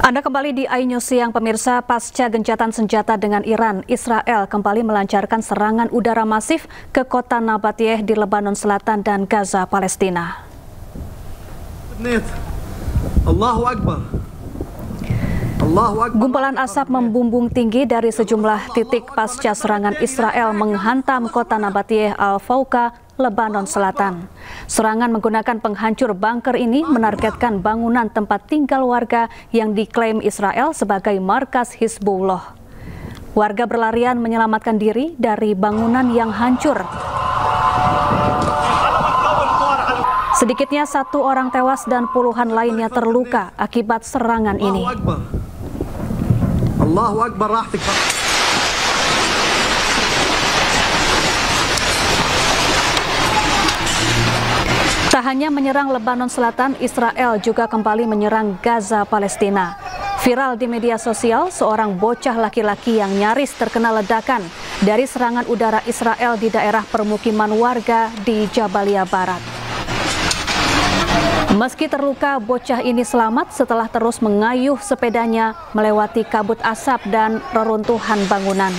Anda kembali di iNews Siang, pemirsa. Pasca gencatan senjata dengan Iran, Israel kembali melancarkan serangan udara masif ke kota Nabatiyeh di Lebanon Selatan dan Gaza, Palestina. Allahu Akbar. Gumpalan asap membumbung tinggi dari sejumlah titik pasca serangan Israel menghantam kota Nabatiyeh Al-Fauqa, Lebanon Selatan. Serangan menggunakan penghancur bunker ini menargetkan bangunan tempat tinggal warga yang diklaim Israel sebagai markas Hizbullah. Warga berlarian menyelamatkan diri dari bangunan yang hancur. Sedikitnya 1 orang tewas dan puluhan lainnya terluka akibat serangan ini. Allahu Akbar. Tak hanya menyerang Lebanon Selatan, Israel juga kembali menyerang Gaza, Palestina. Viral di media sosial, seorang bocah laki-laki yang nyaris terkena ledakan dari serangan udara Israel di daerah permukiman warga di Jabalia Barat. Meski terluka, bocah ini selamat setelah terus mengayuh sepedanya melewati kabut asap dan reruntuhan bangunan.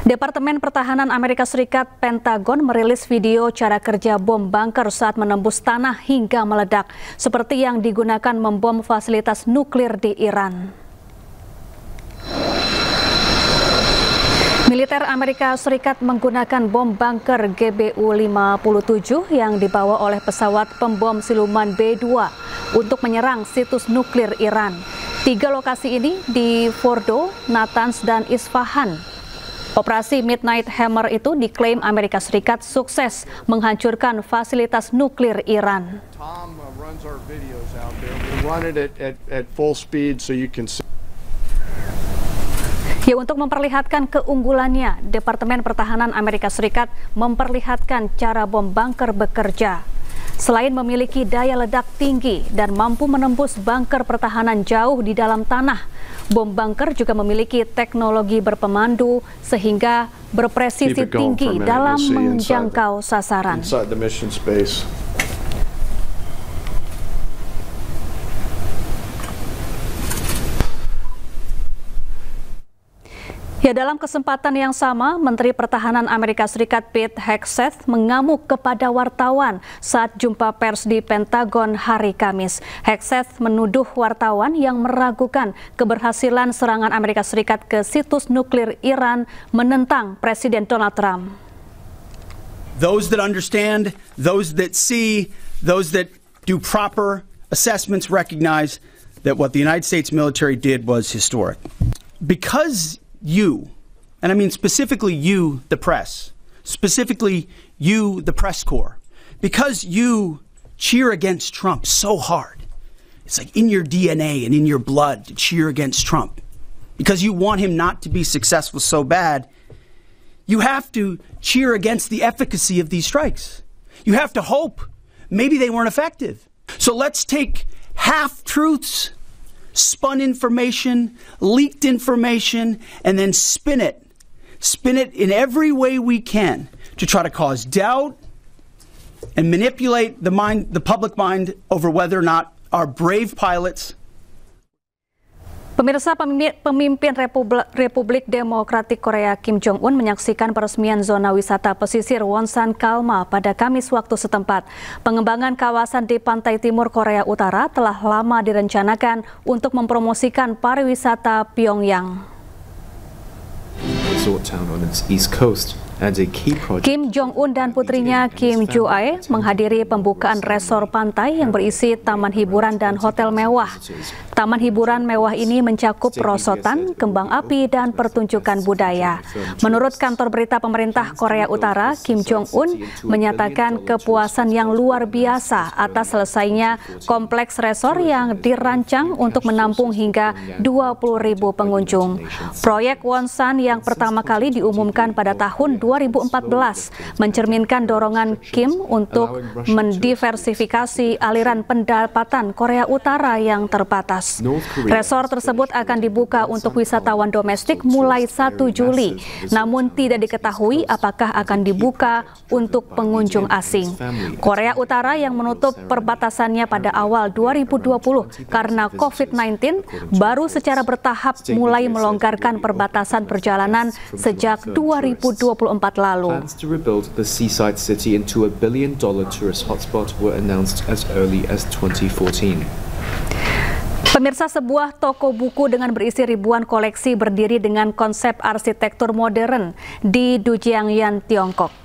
Departemen Pertahanan Amerika Serikat Pentagon merilis video cara kerja bom bunker saat menembus tanah hingga meledak, seperti yang digunakan membom fasilitas nuklir di Iran. Militer Amerika Serikat menggunakan bom bunker GBU-57 yang dibawa oleh pesawat pembom siluman B-2 untuk menyerang situs nuklir Iran. 3 lokasi ini di Fordo, Natanz, dan Isfahan. Operasi Midnight Hammer itu diklaim Amerika Serikat sukses menghancurkan fasilitas nuklir Iran. Ya, untuk memperlihatkan keunggulannya, Departemen Pertahanan Amerika Serikat memperlihatkan cara bom bunker bekerja. Selain memiliki daya ledak tinggi dan mampu menembus bunker pertahanan jauh di dalam tanah, bom bunker juga memiliki teknologi berpemandu sehingga berpresisi tinggi dalam menjangkau sasaran. Ya, dalam kesempatan yang sama, Menteri Pertahanan Amerika Serikat Pete Hegseth mengamuk kepada wartawan saat jumpa pers di Pentagon hari Kamis. Hegseth menuduh wartawan yang meragukan keberhasilan serangan Amerika Serikat ke situs nuklir Iran menentang Presiden Donald Trump. Those that understand, those that see, those that do proper assessments recognize that what the United States military did was historic. Because you, and I mean specifically you, the press, specifically you, the press corps, because you cheer against Trump so hard, it's like in your DNA and in your blood to cheer against Trump, because you want him not to be successful so bad, you have to cheer against the efficacy of these strikes. You have to hope maybe they weren't effective. So let's take half-truths, spun information, leaked information, and then spin it in every way we can to try to cause doubt and manipulate the public mind over whether or not our brave pilots. Pemirsa, pemimpin Republik Demokratik Korea Kim Jong-un menyaksikan peresmian zona wisata pesisir Wonsan Kalma pada Kamis waktu setempat. Pengembangan kawasan di pantai timur Korea Utara telah lama direncanakan untuk mempromosikan pariwisata Pyongyang. Kim Jong-un dan putrinya Kim Joo-ae menghadiri pembukaan resor pantai yang berisi taman hiburan dan hotel mewah. Taman hiburan mewah ini mencakup perosotan, kembang api, dan pertunjukan budaya. Menurut kantor berita pemerintah Korea Utara, Kim Jong-un menyatakan kepuasan yang luar biasa atas selesainya kompleks resor yang dirancang untuk menampung hingga 20.000 pengunjung. Proyek Wonsan yang pertama kali diumumkan pada tahun 2014 mencerminkan dorongan Kim untuk mendiversifikasi aliran pendapatan Korea Utara yang terbatas. luas. Resor tersebut akan dibuka untuk wisatawan domestik mulai 1 Juli, namun tidak diketahui apakah akan dibuka untuk pengunjung asing. Korea Utara yang menutup perbatasannya pada awal 2020 karena COVID-19 baru secara bertahap mulai melonggarkan perbatasan perjalanan sejak 2024 lalu. Plans to rebuild the seaside city into a $1 billion tourist hotspot were announced as early as 2014. Pemirsa, sebuah toko buku dengan berisi ribuan koleksi berdiri dengan konsep arsitektur modern di Dujiangyan, Tiongkok.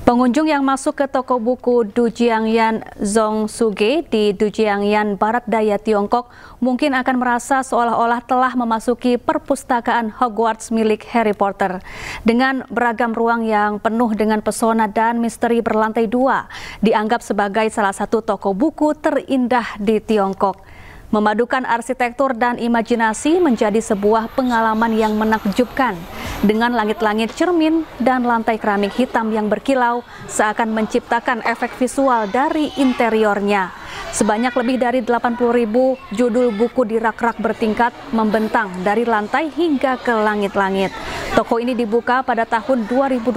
Pengunjung yang masuk ke toko buku Dujiangyan Zongsuge di Dujiangyan, Barat Daya Tiongkok mungkin akan merasa seolah-olah telah memasuki perpustakaan Hogwarts milik Harry Potter. Dengan beragam ruang yang penuh dengan pesona dan misteri berlantai 2, dianggap sebagai salah satu toko buku terindah di Tiongkok. Memadukan arsitektur dan imajinasi menjadi sebuah pengalaman yang menakjubkan. Dengan langit-langit cermin dan lantai keramik hitam yang berkilau seakan menciptakan efek visual dari interiornya. Sebanyak lebih dari 80.000 judul buku di rak-rak bertingkat membentang dari lantai hingga ke langit-langit. Toko ini dibuka pada tahun 2020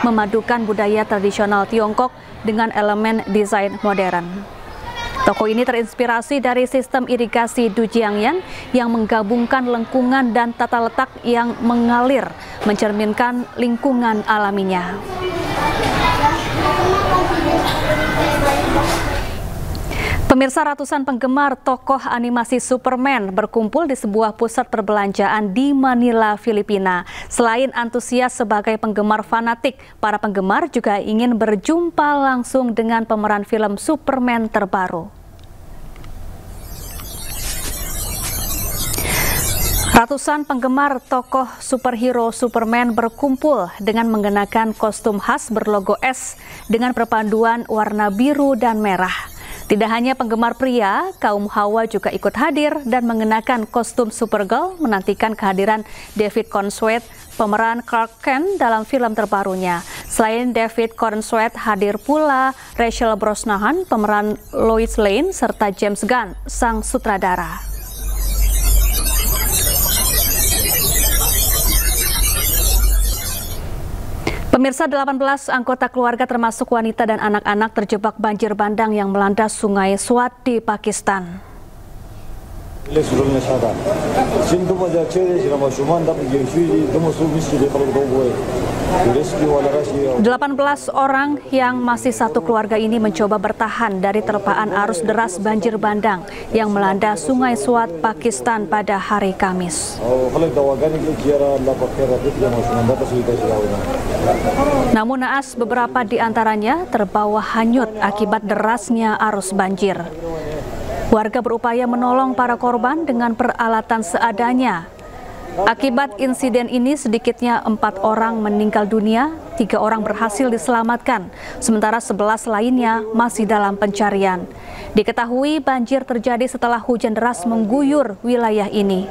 memadukan budaya tradisional Tiongkok dengan elemen desain modern. Toko ini terinspirasi dari sistem irigasi Dujiangyan yang menggabungkan lengkungan dan tata letak yang mengalir, mencerminkan lingkungan alaminya. Pemirsa, ratusan penggemar tokoh animasi Superman berkumpul di sebuah pusat perbelanjaan di Manila, Filipina. Selain antusias sebagai penggemar fanatik, para penggemar juga ingin berjumpa langsung dengan pemeran film Superman terbaru. Ratusan penggemar tokoh superhero Superman berkumpul dengan mengenakan kostum khas berlogo S dengan perpaduan warna biru dan merah. Tidak hanya penggemar pria, kaum hawa juga ikut hadir dan mengenakan kostum Supergirl menantikan kehadiran David Corenswet, pemeran Clark Kent dalam film terbarunya. Selain David Corenswet, hadir pula Rachel Brosnahan, pemeran Lois Lane, serta James Gunn, sang sutradara. Pemirsa, 18 anggota keluarga termasuk wanita dan anak-anak terjebak banjir bandang yang melanda Sungai Swat di Pakistan. 18 orang yang masih satu keluarga ini mencoba bertahan dari terpaan arus deras banjir bandang yang melanda Sungai Swat, Pakistan pada hari Kamis. Namun naas beberapa di antaranya terbawa hanyut akibat derasnya arus banjir. Warga berupaya menolong para korban dengan peralatan seadanya. Akibat insiden ini sedikitnya 4 orang meninggal dunia, 3 orang berhasil diselamatkan, sementara 11 lainnya masih dalam pencarian. Diketahui banjir terjadi setelah hujan deras mengguyur wilayah ini.